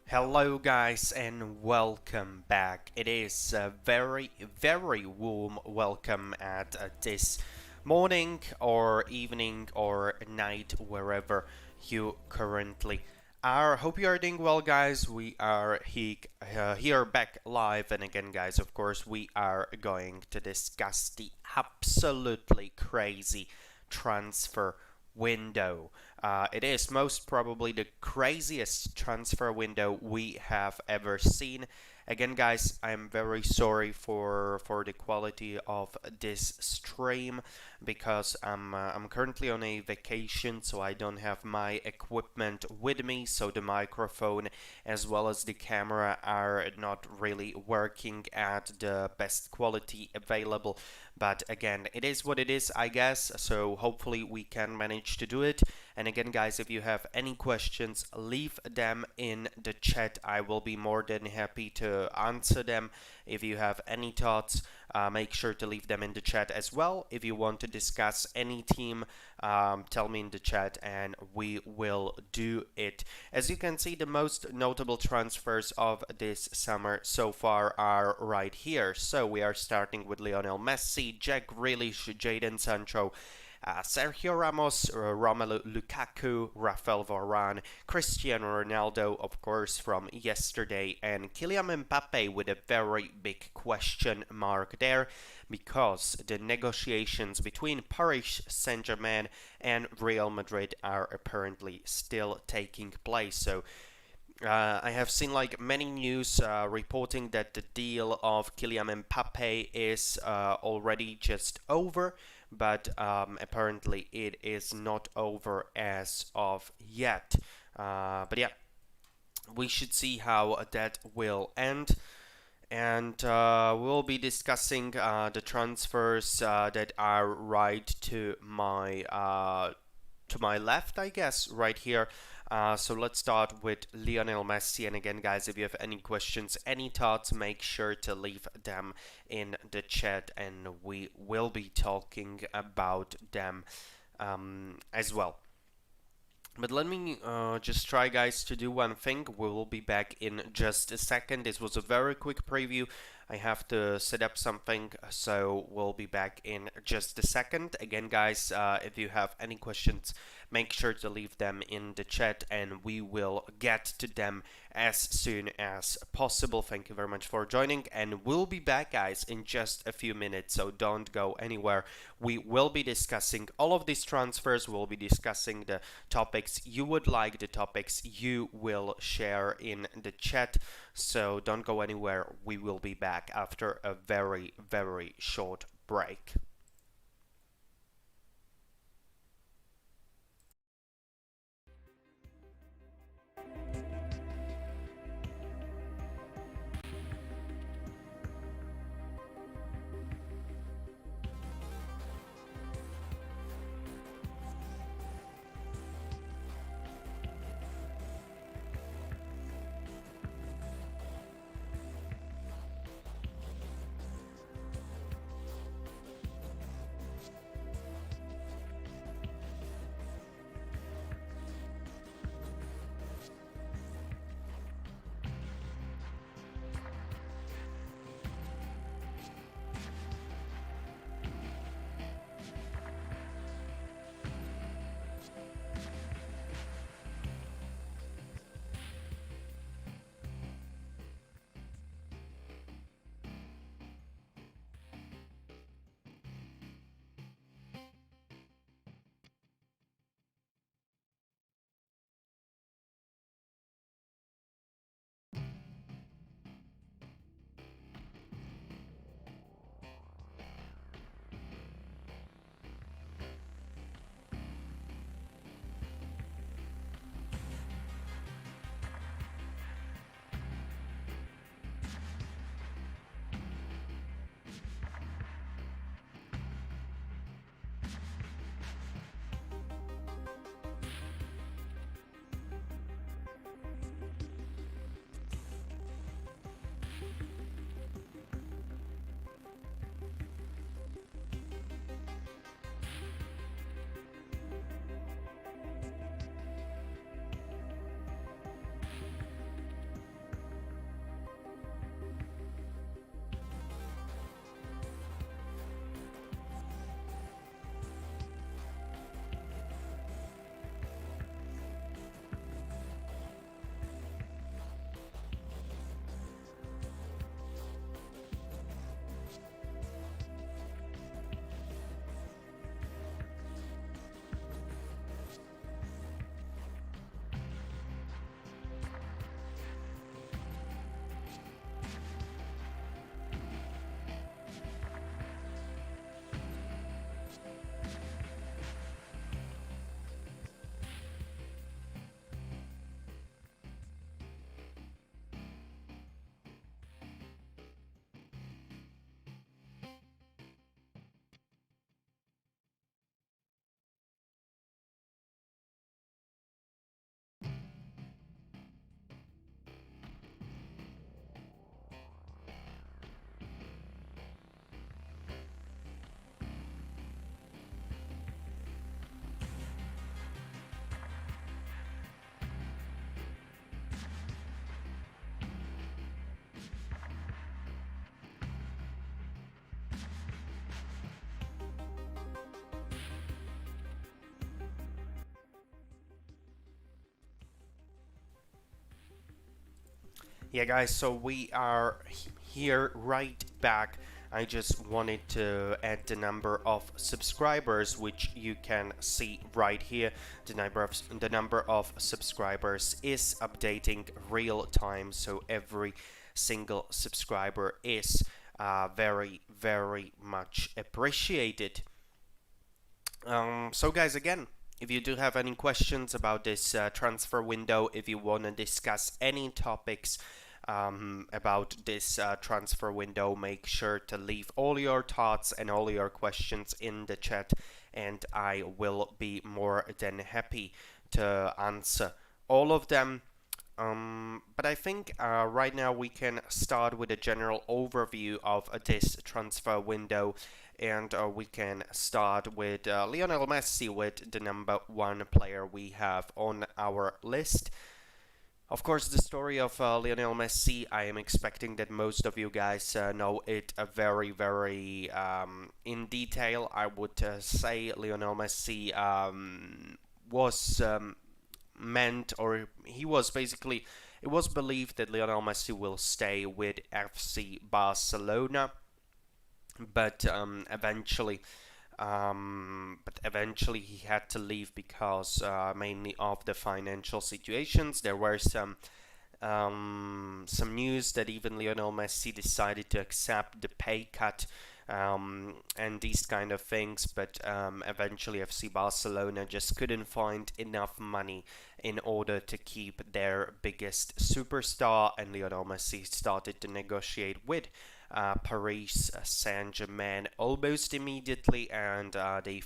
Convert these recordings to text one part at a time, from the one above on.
Hello guys and welcome back. It is a very warm welcome at this morning or evening or night wherever you currently are. Hope you are doing well guys. We are here back live, and again guys, of course we are going to discuss the absolutely crazy transfer window. It is most probably the craziest transfer window we have ever seen. Again, guys, I'm very sorry for the quality of this stream because I'm currently on a vacation, so I don't have my equipment with me. So the microphone as well as the camera are not really working at the best quality available. But again, it is what it is, I guess. So hopefully we can manage to do it. And again, guys, if you have any questions, leave them in the chat. I will be more than happy to answer them. If you have any thoughts, make sure to leave them in the chat as well. If you want to discuss any team, tell me in the chat and we will do it. As you can see, the most notable transfers of this summer so far are right here. So we are starting with Lionel Messi, Jack Grealish, Jaden Sancho, Sergio Ramos, Romelu Lukaku, Rafael Varan, Cristiano Ronaldo, of course, from yesterday, and Kylian Mbappe with a very big question mark there because the negotiations between Paris Saint-Germain and Real Madrid are apparently still taking place. So I have seen like many news reporting that the deal of Kylian Mbappe is already just over, but apparently it is not over as of yet. But yeah, we should see how that will end. And we'll be discussing the transfers that are right to my left, I guess, right here. So let's start with Lionel Messi. And again, guys, if you have any questions, any thoughts, make sure to leave them in the chat, and we will be talking about them as well. But let me just try, guys, to do one thing. We will be back in just a second. This was a very quick preview. I have to set up something, so we'll be back in just a second. Again, guys, if you have any questions, make sure to leave them in the chat and we will get to them as soon as possible. Thank you very much for joining, and we'll be back, guys, in just a few minutes, so don't go anywhere. We will be discussing all of these transfers. We'll be discussing the topics you would like, the topics you will share in the chat. So don't go anywhere. We will be back after a very short break. Yeah, guys, so we are here right back. I just wanted to add the number of subscribers, which you can see right here. The number of subscribers is updating real time, so every single subscriber is very, very much appreciated. So, guys, again, if you do have any questions about this transfer window, if you want to discuss any topics about this transfer window, make sure to leave all your thoughts and all your questions in the chat, and I will be more than happy to answer all of them. But I think right now we can start with a general overview of this transfer window, and we can start with Lionel Messi, with the number one player we have on our list. Of course, the story of Lionel Messi, I am expecting that most of you guys know it very, very in detail. I would say Lionel Messi was meant, or he was basically, it was believed that Lionel Messi will stay with FC Barcelona, but eventually he had to leave because mainly of the financial situations. There were some news that even Lionel Messi decided to accept the pay cut, and these kind of things, but eventually FC Barcelona just couldn't find enough money in order to keep their biggest superstar, and Lionel Messi started to negotiate with Paris Saint-Germain almost immediately, and they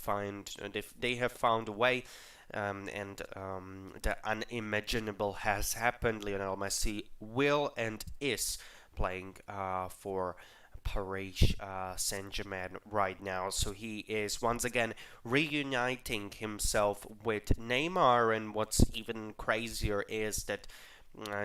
have found a way, and the unimaginable has happened. Lionel Messi will and is playing for Paris Saint-Germain right now. So he is once again reuniting himself with Neymar, and what's even crazier is that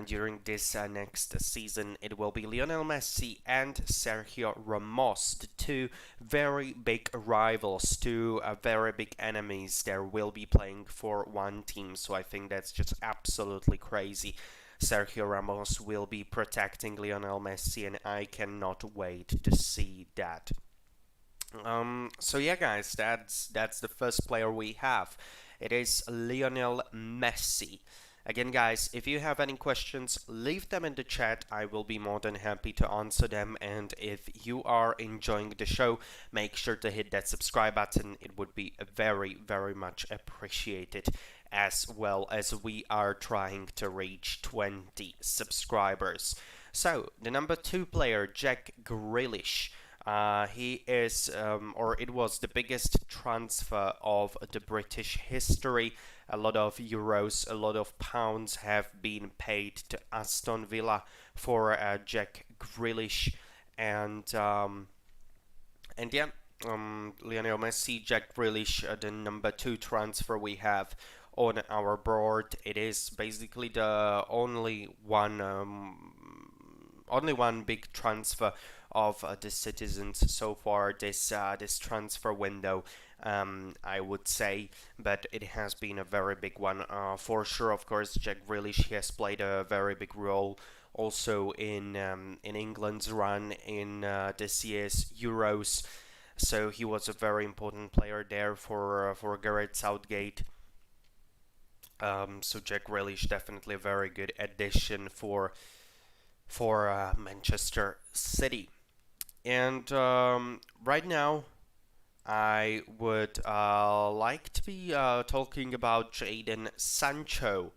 during this next season, it will be Lionel Messi and Sergio Ramos, the two very big rivals, two very big enemies. There will be playing for one team, so I think that's just absolutely crazy. Sergio Ramos will be protecting Lionel Messi, and I cannot wait to see that. So yeah, guys, that's the first player we have. It is Lionel Messi. Again, guys, if you have any questions, leave them in the chat. I will be more than happy to answer them. And if you are enjoying the show, make sure to hit that subscribe button. It would be very, very much appreciated, as well as we are trying to reach 20 subscribers. So, the number two player, Jack Grealish. He is, or it was the biggest transfer of the British history. A lot of euros, a lot of pounds have been paid to Aston Villa for Jack Grealish, and yeah, Lionel Messi, Jack Grealish, the number two transfer we have on our board. It is basically the only one big transfer of the citizens so far this transfer window, I would say, but it has been a very big one for sure. Of course, Jack Grealish, he has played a very big role also in England's run in this year's Euros. So he was a very important player there for Gareth Southgate. So Jack Grealish, definitely a very good addition for Manchester City. And right now, I would like to be talking about Jaden Sancho.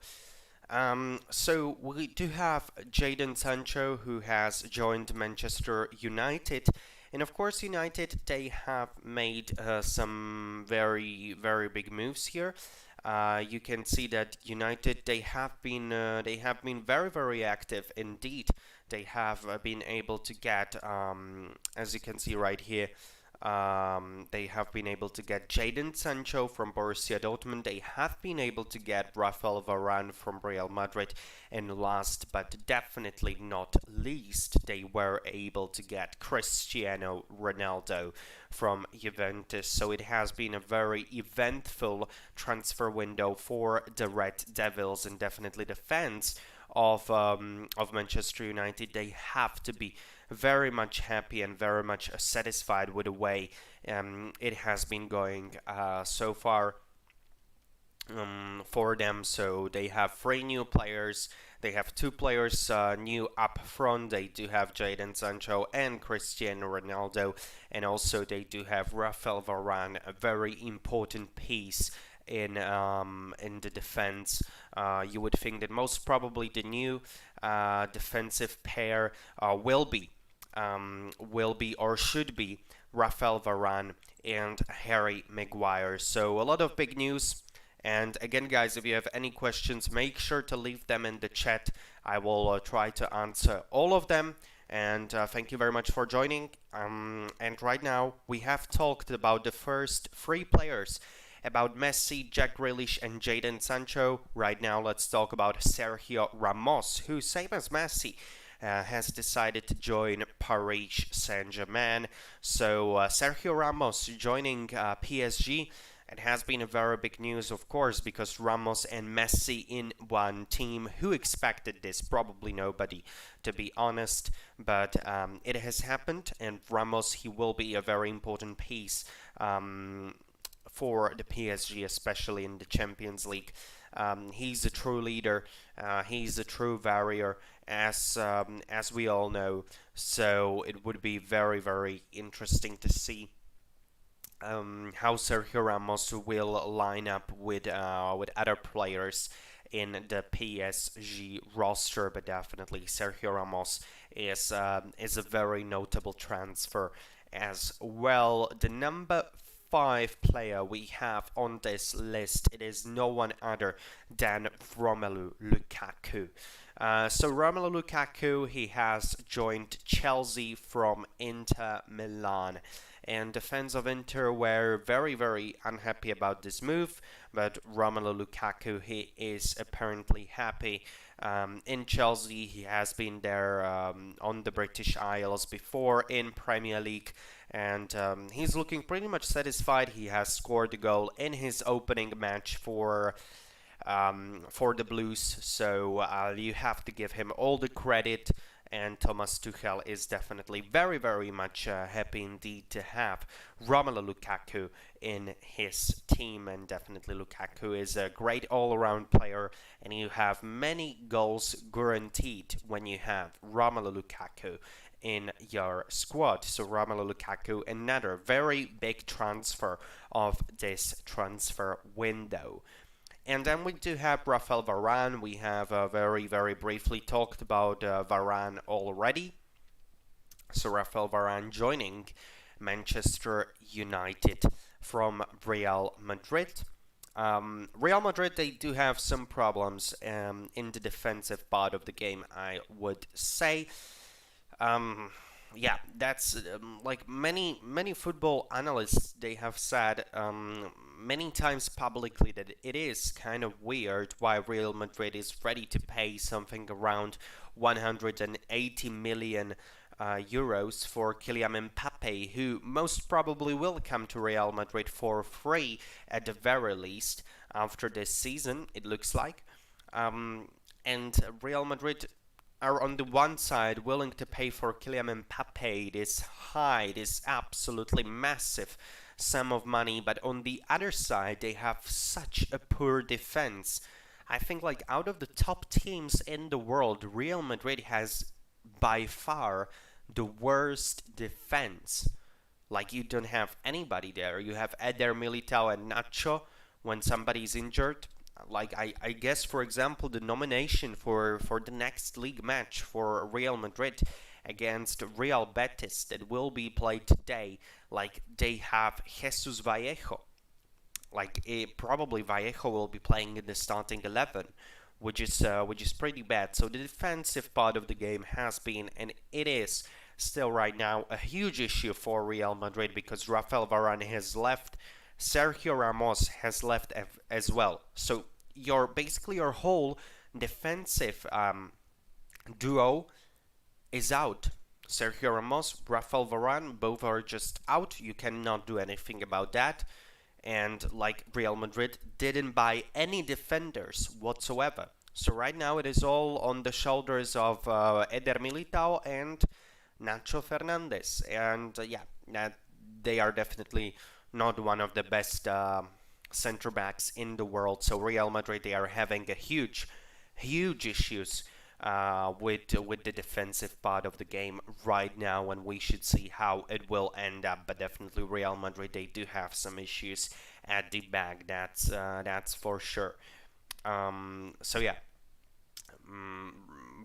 So we do have Jaden Sancho, who has joined Manchester United. And of course, United, they have made some very, very big moves here. You can see that United, they have been very, very active indeed. They have been able to get, as you can see right here, they have been able to get Jaden Sancho from Borussia Dortmund. They have been able to get Rafael Varan from Real Madrid. And last but definitely not least, they were able to get Cristiano Ronaldo from Juventus. So it has been a very eventful transfer window for the Red Devils, and definitely the fans of Manchester United, they have to be very much happy and very much satisfied with the way it has been going so far for them. So they have three new players. They have two players new up front. They do have Jaden Sancho and Cristiano Ronaldo, and also they do have Rafael Varan, a very important piece in the defense. You would think that most probably the new defensive pair will be or should be Rafael Varan and Harry Maguire. So a lot of big news. And again, guys, if you have any questions, make sure to leave them in the chat. I will try to answer all of them. And thank you very much for joining. And right now, we have talked about the first three players, about Messi, Jack Grealish, and Jaden Sancho. Right now, let's talk about Sergio Ramos, who, same as Messi, has decided to join Paris Saint-Germain. So Sergio Ramos joining PSG. It has been a very big news, of course, because Ramos and Messi in one team. Who expected this? Probably nobody, to be honest. But it has happened, and Ramos, he will be a very important piece for the PSG, especially in the Champions League. He's a true leader. He's a true warrior, as we all know. So it would be very, very interesting to see how Sergio Ramos will line up with other players in the PSG roster, but definitely Sergio Ramos is a very notable transfer as well. The number 5 player we have on this list, it is no one other than Romelu Lukaku. So Romelu Lukaku, he has joined Chelsea from Inter Milan. And the fans of Inter were very, very unhappy about this move, but Romelu Lukaku, he is apparently happy in Chelsea. He has been there on the British Isles before in Premier League, and he's looking pretty much satisfied. He has scored a goal in his opening match for the Blues, so you have to give him all the credit. And Thomas Tuchel is definitely very, very much happy indeed to have Romelu Lukaku in his team. And definitely Lukaku is a great all-around player, and you have many goals guaranteed when you have Romelu Lukaku in your squad. So Romelu Lukaku, another very big transfer of this transfer window. And then we do have Rafael Varan. We have very, very briefly talked about Varan already. So Rafael Varan joining Manchester United from Real Madrid. Real Madrid, they do have some problems in the defensive part of the game, I would say. Yeah, that's like many football analysts, they have said many times publicly that it is kind of weird why Real Madrid is ready to pay something around 180 million euros for Kylian Mbappe, who most probably will come to Real Madrid for free at the very least after this season, it looks like. And Real Madrid are on the one side willing to pay for Kylian Mbappe this absolutely massive sum of money, but on the other side they have such a poor defense. I think like out of the top teams in the world, Real Madrid has by far the worst defense. Like you don't have anybody there. You have Eder Militao and Nacho when somebody's injured. Like I guess, for example, the nomination for the next league match for Real Madrid against Real Betis that will be played today, like they have Jesus Vallejo. Like probably Vallejo will be playing in the starting 11, which is pretty bad. So the defensive part of the game has been, and it is still right now, a huge issue for Real Madrid because Rafael Varan has left. Sergio Ramos has left as well. So your whole defensive duo is out. Sergio Ramos, Rafael Varan, both are just out. You cannot do anything about that. And like Real Madrid didn't buy any defenders whatsoever. So right now it is all on the shoulders of Eder Militao and Nacho Fernandez, and yeah, that they are definitely not one of the best center backs in the world. So Real Madrid, they are having a huge issues with the defensive part of the game right now, and we should see how it will end up. But definitely Real Madrid, they do have some issues at the back. That's for sure. So yeah, um,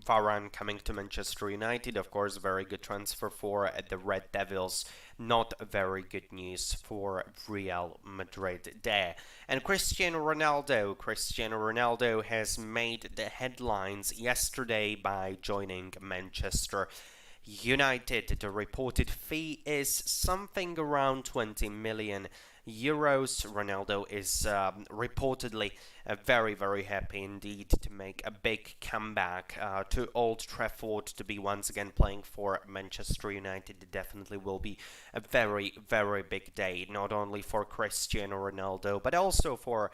Varan coming to Manchester United, of course, very good transfer for the Red Devils. Not very good news for Real Madrid there. And Cristiano Ronaldo has made the headlines yesterday by joining Manchester United. The reported fee is something around 20 million euros. Ronaldo is reportedly very happy indeed to make a big comeback to Old Trafford to be once again playing for Manchester United. It definitely will be a very big day, not only for Cristiano Ronaldo but also for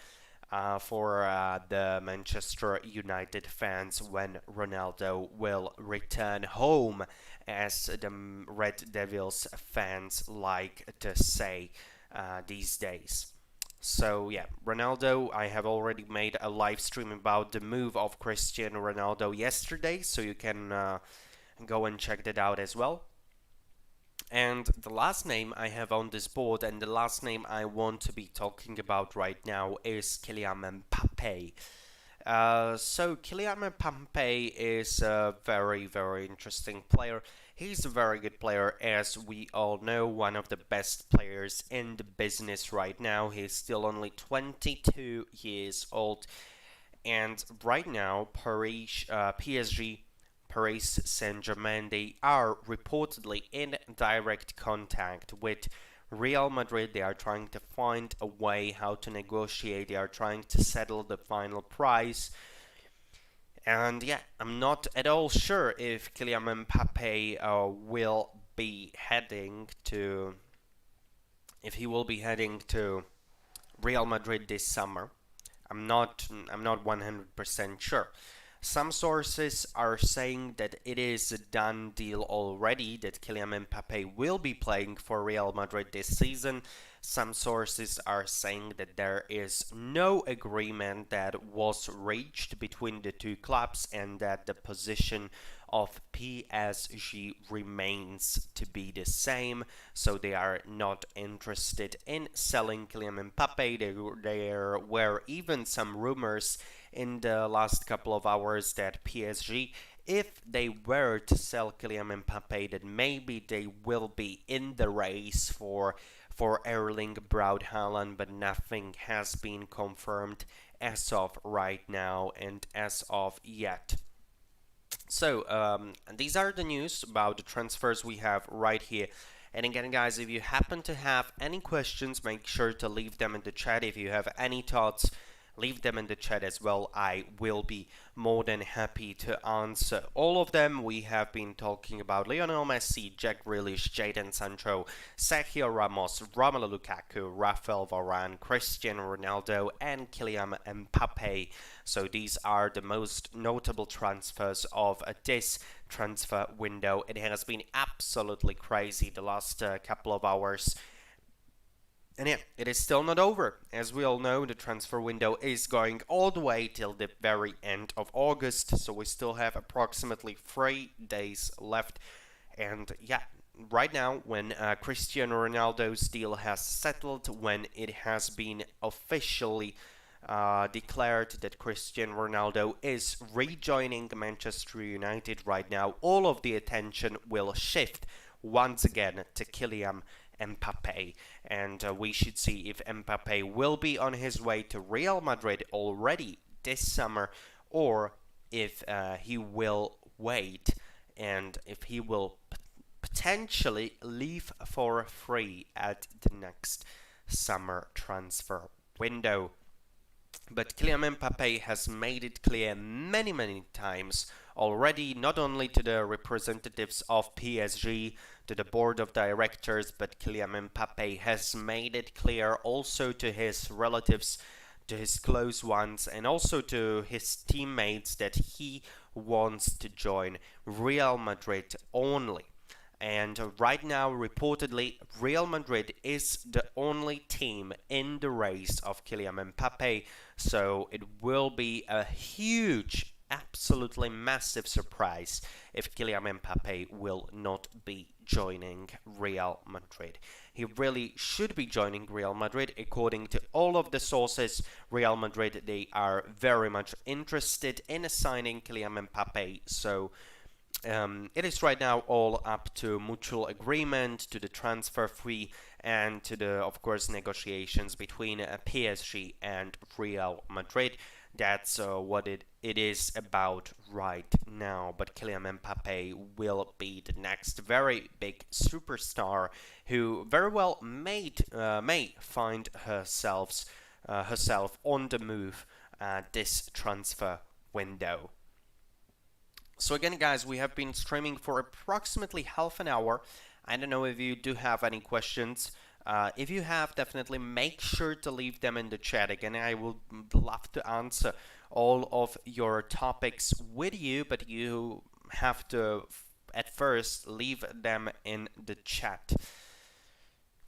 the Manchester United fans when Ronaldo will return home, as the Red Devils fans like to say these days. So yeah, Ronaldo, I have already made a live stream about the move of Cristiano Ronaldo yesterday, so you can go and check that out as well. And the last name I have on this board, and the last name I want to be talking about right now, is Kylian Mbappe. So Kylian Mbappe is a very interesting player. He's a very good player, as we all know, one of the best players in the business right now. He's still only 22 years old, and right now PSG, Paris Saint-Germain, they are reportedly in direct contact with Real Madrid. They are trying to find a way how to negotiate. They are trying to settle the final price. And yeah, I'm not at all sure if Kylian Mbappe will be heading to if he will be heading to Real Madrid this summer. I'm not 100% sure. Some sources are saying that it is a done deal already, that Kylian Mbappe will be playing for Real Madrid this season. Some sources are saying that there is no agreement that was reached between the two clubs and that the position of PSG remains to be the same. So they are not interested in selling Kylian Mbappe. There were even some rumors in the last couple of hours that PSG, if they were to sell Kylian Mbappe, that maybe they will be in the race for Erling Braut Haaland, but nothing has been confirmed as of right now and as of yet. So these are the news about the transfers we have right here. And again, guys, if you happen to have any questions, make sure to leave them in the chat. If you have any thoughts, leave them in the chat as well. I will be more than happy to answer all of them. We have been talking about Lionel Messi, Jack Grealish, Jaden Sancho, Sergio Ramos, Romelu Lukaku, Rafael Varan, Cristiano Ronaldo, and Kylian Mbappe. So these are the most notable transfers of this transfer window. It has been absolutely crazy the last couple of hours. And yeah, it is still not over. As we all know, the transfer window is going all the way till the very end of August, so we still have approximately 3 days left. And yeah, right now, when Cristiano Ronaldo's deal has settled, when it has been officially declared that Cristiano Ronaldo is rejoining Manchester United right now, all of the attention will shift once again to Kylian Mbappe, and we should see if Mbappe will be on his way to Real Madrid already this summer, or if he will wait and if he will potentially leave for free at the next summer transfer window. But Kylian Mbappe has made it clear many times already, not only to the representatives of PSG, to the board of directors, but Kylian Mbappe has made it clear also to his relatives, to his close ones and also to his teammates that he wants to join Real Madrid only. And right now, reportedly, Real Madrid is the only team in the race of Kylian Mbappe, so it will be a huge, absolutely massive surprise if Kylian Mbappe will not be joining Real Madrid. He really should be joining Real Madrid. According to all of the sources, Real Madrid, they are very much interested in signing Kylian Mbappe, so it is right now all up to mutual agreement, to the transfer fee, and to the, of course, negotiations between PSG and Real Madrid. That's what it is about right now. But Kylian Mbappe will be the next very big superstar who very well may find herself on the move this transfer window. So again, guys, we have been streaming for approximately half an hour. I don't know if you do have any questions. If you have, definitely make sure to leave them in the chat. Again, I would love to answer all of your topics with you, but you have to at first leave them in the chat.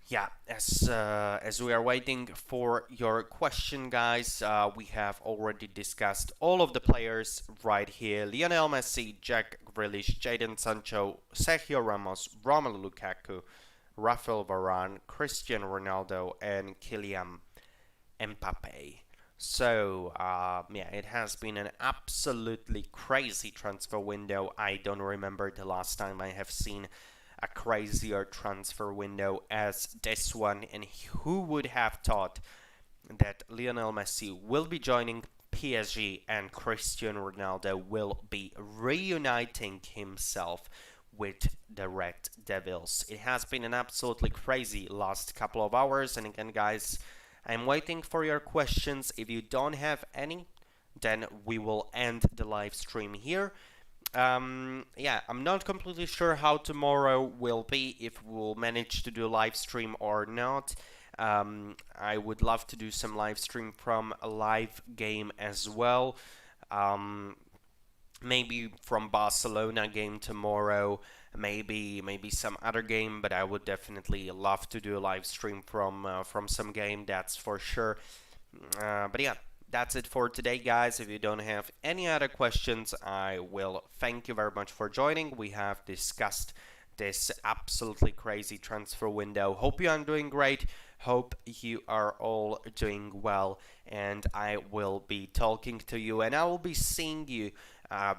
Yeah, as we are waiting for your question, guys, we have already discussed all of the players right here. Lionel Messi, Jack Grealish, Jaden Sancho, Sergio Ramos, Romelu Lukaku, Rafael Varan, Cristiano Ronaldo, and Kylian Mbappe. So, yeah, it has been an absolutely crazy transfer window. I don't remember the last time I have seen a crazier transfer window as this one, and who would have thought that Lionel Messi will be joining PSG and Cristiano Ronaldo will be reuniting himself with the Red Devils. It has been an absolutely crazy last couple of hours, and again, guys, I'm waiting for your questions. If you don't have any, then we will end the live stream here. Yeah, I'm not completely sure how tomorrow will be, if we'll manage to do a live stream or not. I would love to do some live stream from a live game as well. Maybe from Barcelona game tomorrow, maybe some other game, but I would definitely love to do a live stream from some game, that's for sure. But yeah, that's it for today, guys. If you don't have any other questions, I will thank you very much for joining. We have discussed this absolutely crazy transfer window. Hope you are doing great. Hope you are all doing well. And I will be talking to you, and I will be seeing you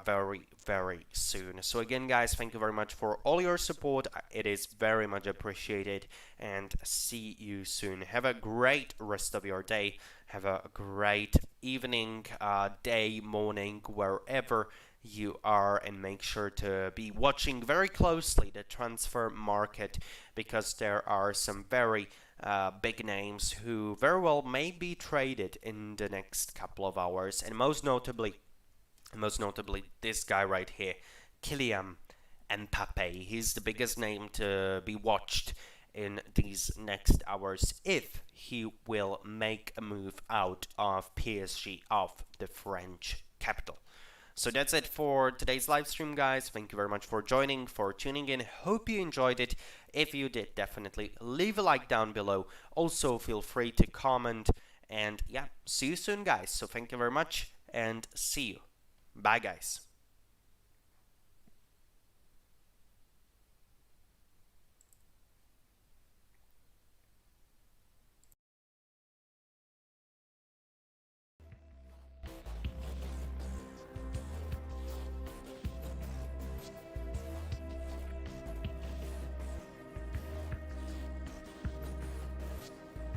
very, very soon. So again, guys, thank you very much for all your support. It is very much appreciated, and see you soon. Have a great rest of your day. Have a great evening, day, morning, wherever you are, and make sure to be watching very closely the transfer market, because there are some very big names who very well may be traded in the next couple of hours, and most notably this guy right here, Kylian Mbappe. He's the biggest name to be watched in these next hours if he will make a move out of PSG, of the French capital. So that's it for today's live stream, guys. Thank you very much for joining, for tuning in. Hope you enjoyed it. If you did, definitely leave a like down below. Also, feel free to comment. And yeah, see you soon, guys. So thank you very much, and see you. Bye, guys.